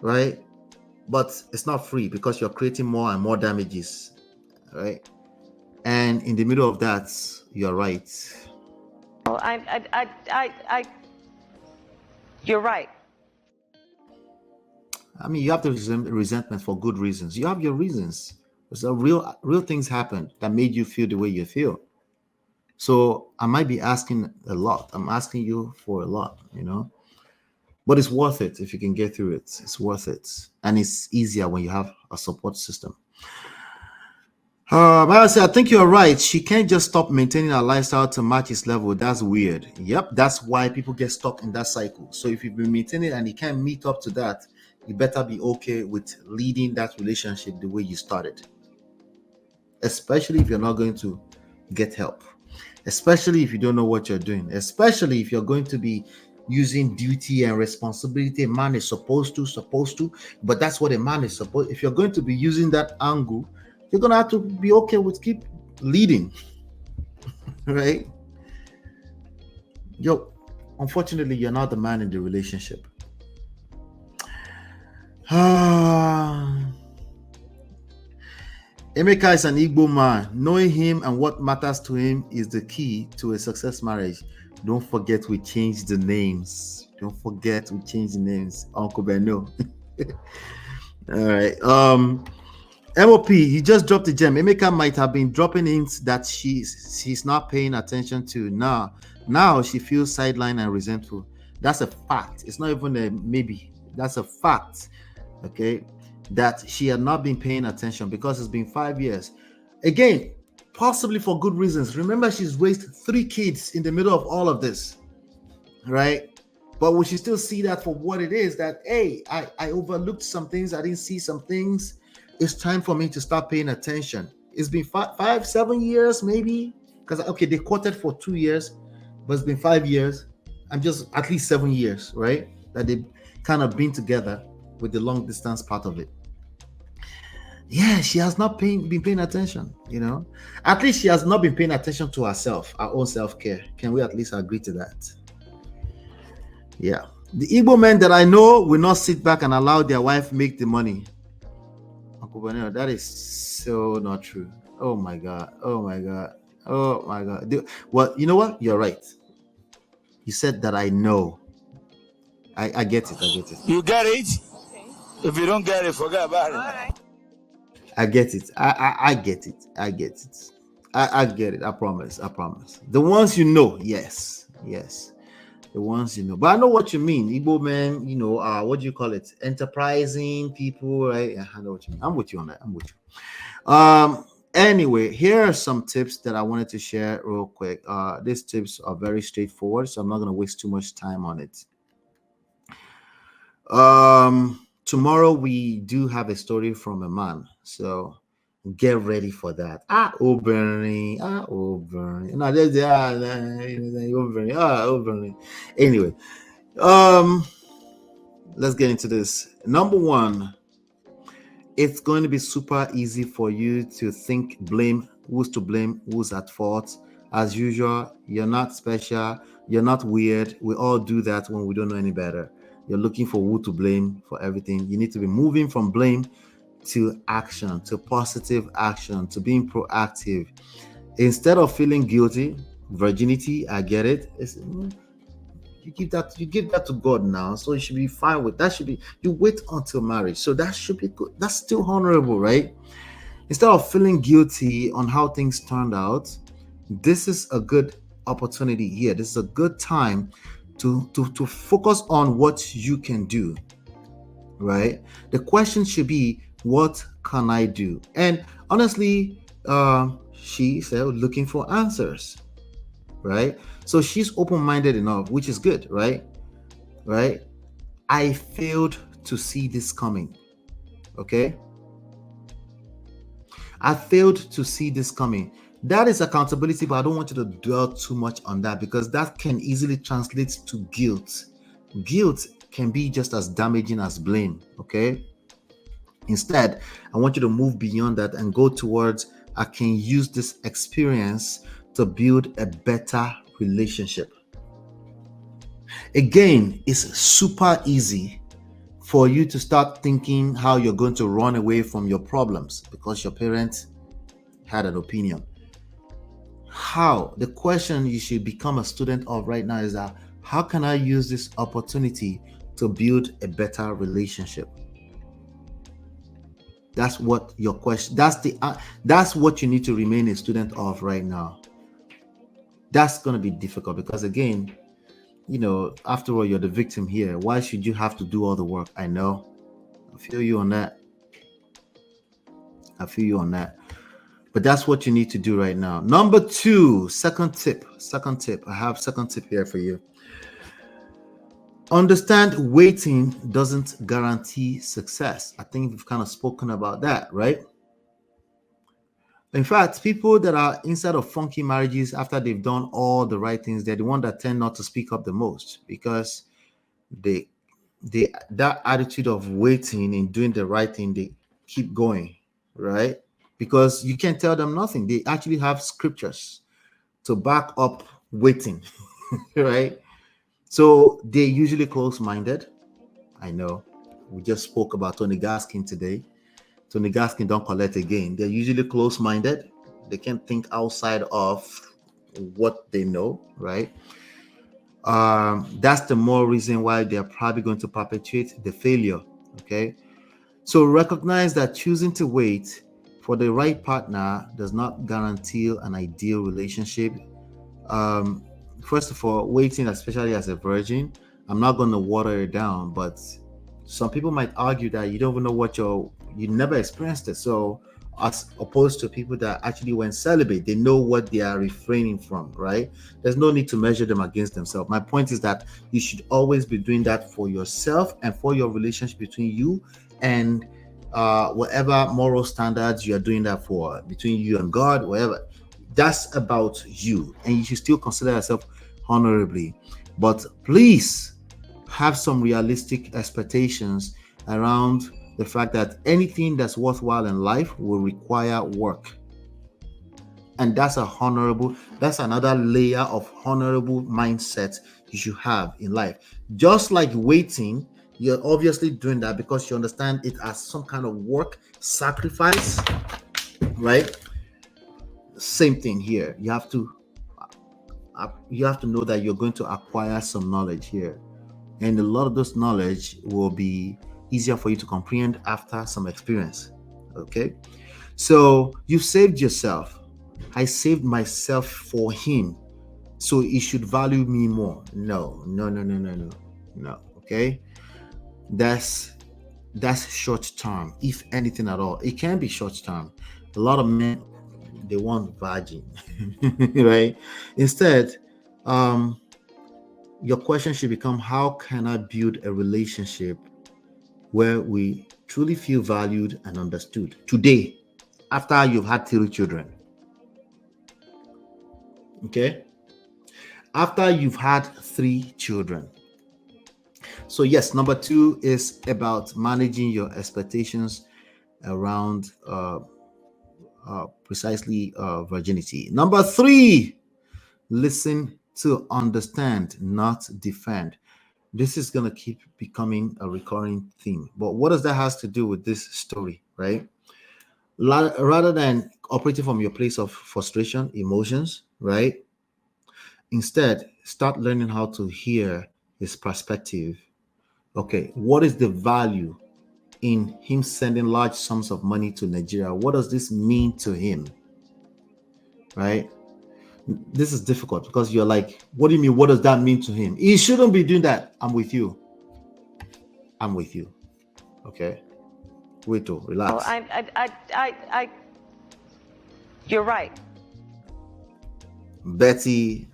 right? But it's not free because you're creating more and more damages, right? And in the middle of that, you're right. Well, you're right. I mean, you have the resentment for good reasons. You have your reasons. So real things happen that made you feel the way you feel. So I might be asking a lot. I'm asking you for a lot, but it's worth it if you can get through it. It's worth it, and it's easier when you have a support system. But I think you're right. She can't just stop maintaining her lifestyle to match his level. That's weird. Yep, that's why people get stuck in that cycle. So if you've been maintaining and you can't meet up to that, you better be okay with leading that relationship the way you started. Especially if you're not going to get help. Especially if you don't know what you're doing. Especially if you're going to be using duty and responsibility. A man is supposed to, but that's what a man is supposed. If you're going to be using that angle, you're gonna have to be okay with keep leading, right? Unfortunately, you're not the man in the relationship. Emeka is an Igbo man. Knowing him and what matters to him is the key to a success marriage. Don't forget we changed the names. Uncle Beno. All right. MOP, he just dropped a gem. Emeka might have been dropping hints that she's not paying attention to. Now she feels sidelined and resentful. That's a fact. It's not even a maybe. That's a fact. Okay, that she had not been paying attention because it's been 5 years. Again, possibly for good reasons. Remember, she's raised 3 kids in the middle of all of this, right? But we should still see that for what it is. That hey, I overlooked some things. I didn't see some things. It's time for me to start paying attention. It's been 7 years, maybe. Because they courted for 2 years, but it's been 5 years. I'm just at least 7 years, right? That they've kind of been together with the long distance part of it. Yeah, she has not been paying attention, At least she has not been paying attention to herself, her own self-care. Can we at least agree to that? Yeah. The Igbo men that I know will not sit back and allow their wife make the money. Uncle Bonero, that is so not true. Oh my God. Well, you know what? You're right. You said that I know. I get it. You get it? If you don't get it, forget about it. All right. I get it. I get it. I get it. I promise. The ones you know, yes. The ones you know. But I know what you mean. Igbo men, what do you call it? Enterprising people, right? I know what you mean. I'm with you on that. I'm with you. Anyway, here are some tips that I wanted to share real quick. These tips are very straightforward, so I'm not going to waste too much time on it. Tomorrow we do have a story from a man, so get ready for that. Bernie. Anyway, let's get into this. Number one, it's going to be super easy for you to blame who's to blame, who's at fault. As usual, you're not special, you're not weird. We all do that when we don't know any better. You're looking for who to blame for everything. You need to be moving from blame to action, to positive action, to being proactive. Instead of feeling guilty, virginity, I get it. You give that to God now, so you should be fine with that. You wait until marriage, so that should be good. That's still honorable, right? Instead of feeling guilty on how things turned out, this is a good opportunity here. This is a good time to focus on what you can do, right? The question should be, what can I do? And honestly, she said looking for answers, right? So she's open-minded enough, which is good, right? I failed to see this coming. Okay? I failed to see this coming. That is accountability, but I don't want you to dwell too much on that because that can easily translate to guilt. Guilt can be just as damaging as blame. Okay? Instead, I want you to move beyond that and go towards I can use this experience to build a better relationship. Again, it's super easy for you to start thinking how you're going to run away from your problems because your parents had an opinion. How? The question you should become a student of right now is that how can I use this opportunity to build a better relationship? That's what your question. That's what you need to remain a student of right now. That's going to be difficult because again, after all, you're the victim here. Why should you have to do all the work? I know. I feel you on that. But that's what you need to do right now. Number 2, second tip. I have second tip here for you. Understand waiting doesn't guarantee success. I think we've kind of spoken about that, right? In fact, people that are inside of funky marriages after they've done all the right things, they're the one that tend not to speak up the most because that attitude of waiting and doing the right thing, they keep going, right? Because you can't tell them nothing. They actually have scriptures to back up waiting, right? So they're usually close-minded. I know. We just spoke about Tony Gaskin today. Tony Gaskin don't collect again. They're usually close-minded. They can't think outside of what they know, right? That's the more reason why they're probably going to perpetuate the failure. Okay. So recognize that choosing to wait for the right partner does not guarantee an ideal relationship. First of all, waiting, especially as a virgin, I'm not going to water it down, but some people might argue that you don't even know you never experienced it. So as opposed to people that actually went celibate, they know what they are refraining from, right? There's no need to measure them against themselves. My point is that you should always be doing that for yourself and for your relationship between you and whatever moral standards you are doing that for, between you and God, whatever. That's about you, and you should still consider yourself honorably. But please have some realistic expectations around the fact that anything that's worthwhile in life will require work. And that's another layer of honorable mindset you should have in life. Just like waiting, you're obviously doing that because you understand it as some kind of work, sacrifice, right? Same thing here. You have to know that you're going to acquire some knowledge here. And a lot of this knowledge will be easier for you to comprehend after some experience. Okay? So you saved yourself. I saved myself for him. So he should value me more. No. Okay? That's short term, if anything at all. It can be short term. A lot of men, they want virgin, right? Instead, your question should become, how can I build a relationship where we truly feel valued and understood today, after you've had 3 children? Okay? After you've had 3 children. So yes, number 2 is about managing your expectations around precisely virginity. Number 3, listen to understand, not defend. This is going to keep becoming a recurring theme. But what does that has to do with this story, right? Rather than operating from your place of frustration, emotions, right? Instead, start learning how to hear his perspective. Okay, what is the value in him sending large sums of money to Nigeria? What does this mean to him? Right? This is difficult because you're like, what do you mean? What does that mean to him? He shouldn't be doing that. I'm with you. Okay. Wait, relax. You're right. Betty,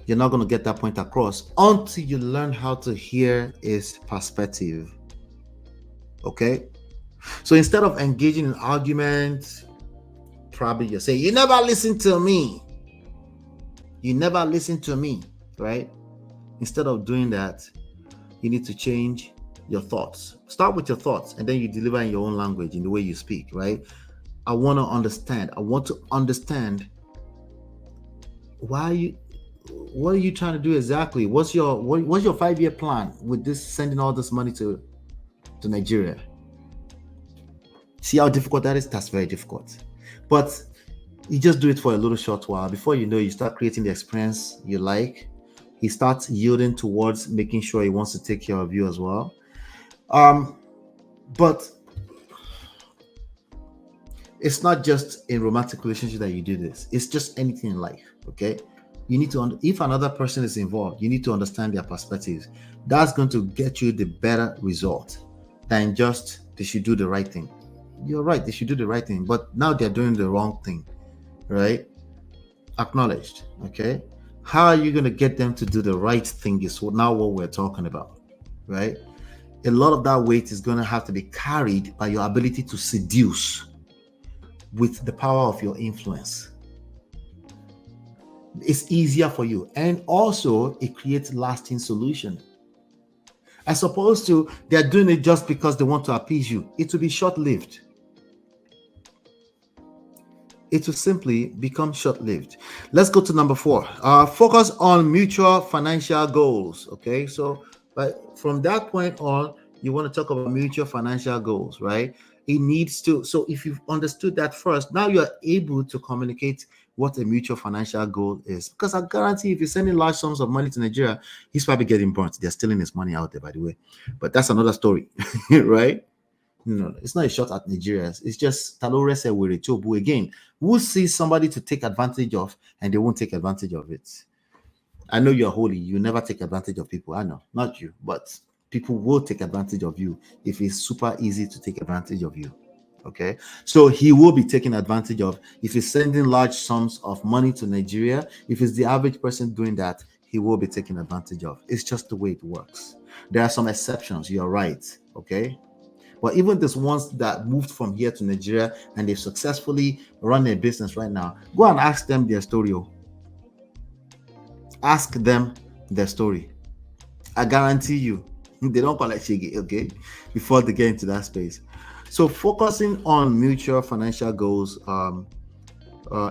You're not going to get that point across until you learn how to hear his perspective. Okay? So instead of engaging in arguments, probably you say, "You never listen to me. You never listen to me," right? Instead of doing that, you need to change your thoughts. Start with your thoughts and then you deliver in your own language, in the way you speak, right? I want to understand. I want to understand why you what are you trying to do exactly? What's your 5-year plan with this sending all this money to Nigeria? See how difficult that is? That's very difficult. But you just do it for a little short while. Before you know, you start creating the experience you like. He starts yielding towards making sure he wants to take care of you as well. But it's not just in romantic relationship that you do this. It's just anything in life. Okay, you need to if another person is involved, you need to understand their perspectives. That's going to get you the better result than just they should do the right thing. You're right, they should do the right thing, but now they're doing the wrong thing, right? Acknowledged. Okay, how are you going to get them to do the right thing is now what we're talking about, right? A lot of that weight is going to have to be carried by your ability to seduce with the power of your influence. It's easier for you, and also it creates lasting solution, as opposed to they're doing it just because they want to appease you. It will be short-lived. It will simply become short-lived. Let's go to number 4. Focus on mutual financial goals. Okay, so from that point on, you want to talk about mutual financial goals, right? It needs to. So if you've understood that first, now you're able to communicate what a mutual financial goal is. Because I guarantee if you're sending large sums of money to Nigeria, he's probably getting burnt. They're stealing his money out there, by the way. But that's another story, right? No, it's not a shot at Nigeria. It's just Talore said we're a again. We'll see somebody to take advantage of and they won't take advantage of it. I know you're holy. You never take advantage of people. I know, not you, but people will take advantage of you if it's super easy to take advantage of you. Okay, so he will be taken advantage of if he's sending large sums of money to Nigeria. If it's the average person doing that, he will be taken advantage of. It's just the way it works. There are some exceptions. You're right. Okay, but even these ones that moved from here to Nigeria and they've successfully run their business right now, go and ask them their story. Ask them their story. I guarantee you, they don't collect shege, okay, before they get into that space. So focusing on mutual financial goals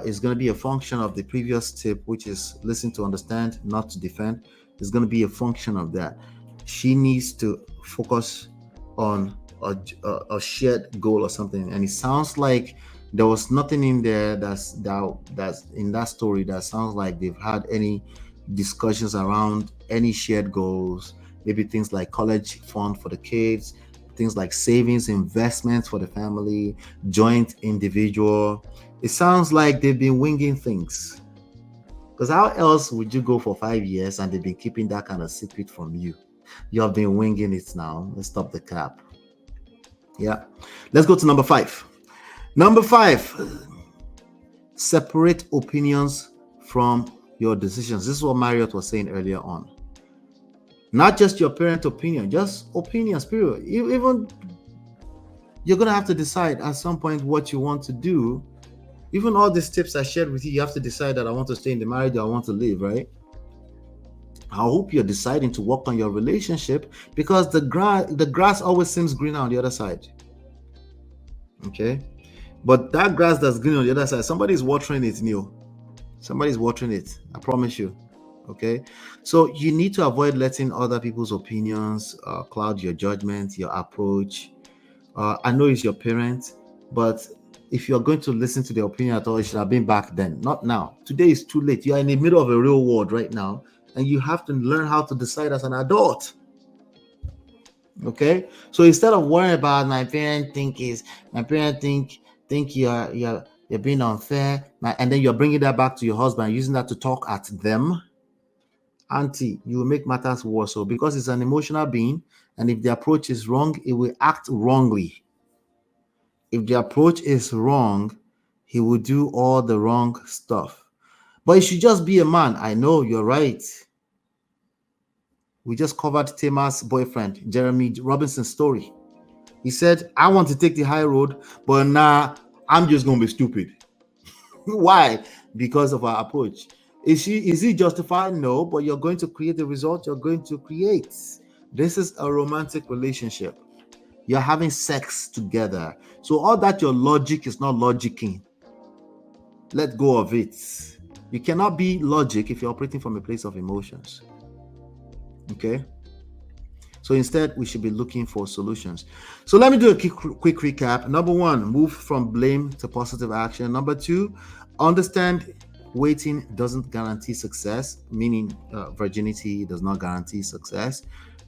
is going to be a function of the previous tip, which is listen to understand, not to defend. It's going to be a function of that. She needs to focus on a shared goal or something, and it sounds like there was nothing in there that's in that story that sounds like they've had any discussions around any shared goals. Maybe things like college fund for the kids, things like savings, investments for the family, joint individual. It sounds like they've been winging things. Because how else would you go for 5 years and they've been keeping that kind of secret from you? You have been winging it now. Let's stop the cap. Yeah. Let's go to number 5. Number 5, separate opinions from your decisions. This is what Marriott was saying earlier on. Not just your parent opinion, just opinions, period. Even you're going to have to decide at some point what you want to do. Even all these tips I shared with you, you have to decide that I want to stay in the marriage or I want to leave, right? I hope you're deciding to work on your relationship, because the grass always seems greener on the other side. Okay? But that grass that's green on the other side, somebody's watering it, Neil. Somebody's watering it. I promise you. Okay? So you need to avoid letting other people's opinions cloud your judgment, your approach. I know it's your parents, but if you're going to listen to their opinion at all, it should have been back then, not now. Today is too late. You are in the middle of a real world right now, and you have to learn how to decide as an adult. Okay, so instead of worrying about my parents think you're being unfair, and then you're bringing that back to your husband, using that to talk at them, auntie, you will make matters worse. So because it's an emotional being, and if the approach is wrong, it will act wrongly. If the approach is wrong, he will do all the wrong stuff. But it should just be a man. I know, you're right. We just covered Tema's boyfriend, Jeremy Robinson's story. He said, I want to take the high road, but nah, I'm just going to be stupid. Why? Because of our approach. Is it justified? No, but you're going to create the result you're going to create. This is a romantic relationship. You're having sex together. So all that your logic is not logicking. Let go of it. You cannot be logic if you're operating from a place of emotions. Okay? So instead, we should be looking for solutions. So let me do a quick recap. Number one, move from blame to positive action. Number two, understand waiting doesn't guarantee success, meaning virginity does not guarantee success.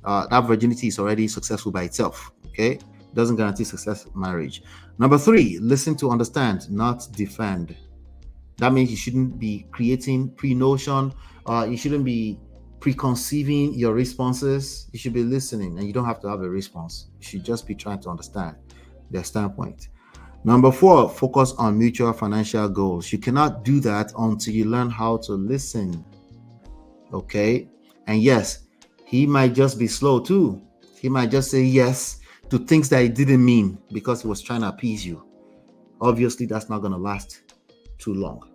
That virginity is already successful by itself. Okay? Doesn't guarantee success in marriage. Number three, listen to understand, not defend. That means you shouldn't be creating pre-notion. You shouldn't be preconceiving your responses. You should be listening, and you don't have to have a response. You should just be trying to understand their standpoint. Number four, focus on mutual financial goals. You cannot do that until you learn how to listen. Okay? And yes, he might just be slow too. He might just say yes to things that he didn't mean because he was trying to appease you. Obviously, that's not going to last too long.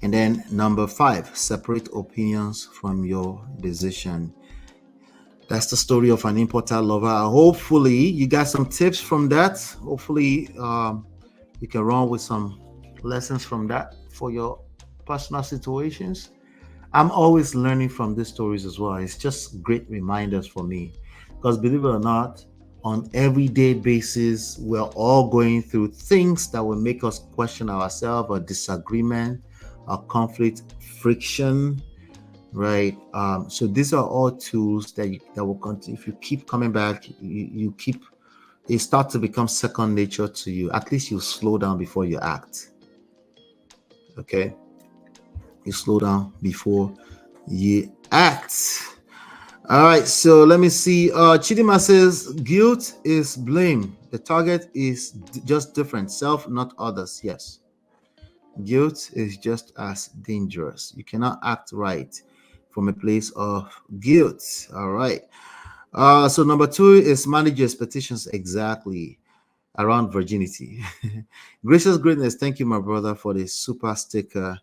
And then number five, separate opinions from your decision. That's the story of an importer lover. Hopefully you got some tips from that. Hopefully you can run with some lessons from that for your personal situations. I'm always learning from these stories as well. It's just great reminders for me, because believe it or not, on everyday basis, we're all going through things that will make us question ourselves, or disagreement, or conflict, friction, right? So these are all tools that will continue. If you keep coming back, you keep, it starts to become second nature to you. At least you slow down before you act. Okay, you slow down before you act. All right, so let me see. Chidima says guilt is blame. The target is just different. Self, not others. Yes. Guilt is just as dangerous. You cannot act right from a place of guilt. All right. So number two is manage your expectations exactly around virginity. Gracious greatness. Thank you, my brother, for the super sticker.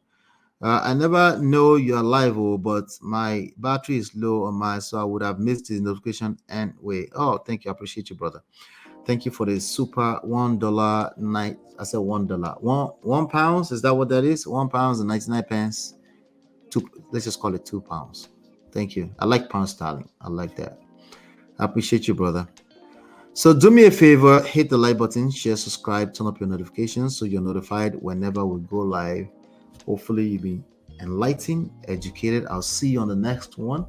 I never know you're live, but my battery is low on mine, so I would have missed the notification anyway. Oh, thank you. I appreciate you, brother. Thank you for the super $1 night. I said $1. One pounds. Is that what that is? £1 and 99 pence. Let's just call it £2. Thank you. I like pound sterling. I like that. I appreciate you, brother. So do me a favor, hit the like button, share, subscribe, turn up your notifications so you're notified whenever we go live. Hopefully you'll be enlightened, educated. I'll see you on the next one.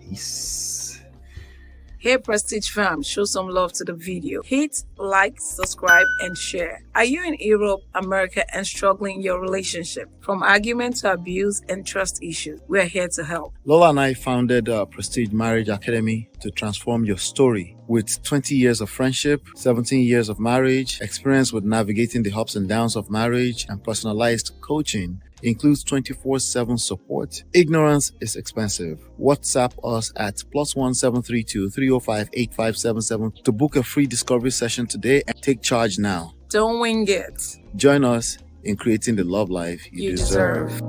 Peace. Hey Prestige fam, show some love to the video. Hit like, subscribe, and share. Are you in Europe, America, and struggling in your relationship? From argument to abuse and trust issues, we are here to help. Lola and I founded Prestige Marriage Academy to transform your story. With 20 years of friendship, 17 years of marriage, experience with navigating the ups and downs of marriage, and personalized coaching, includes 24/7 support. Ignorance is expensive. WhatsApp us at +1 732 305 8577 to book a free discovery session today and take charge now. Don't wing it. Join us in creating the love life you deserve.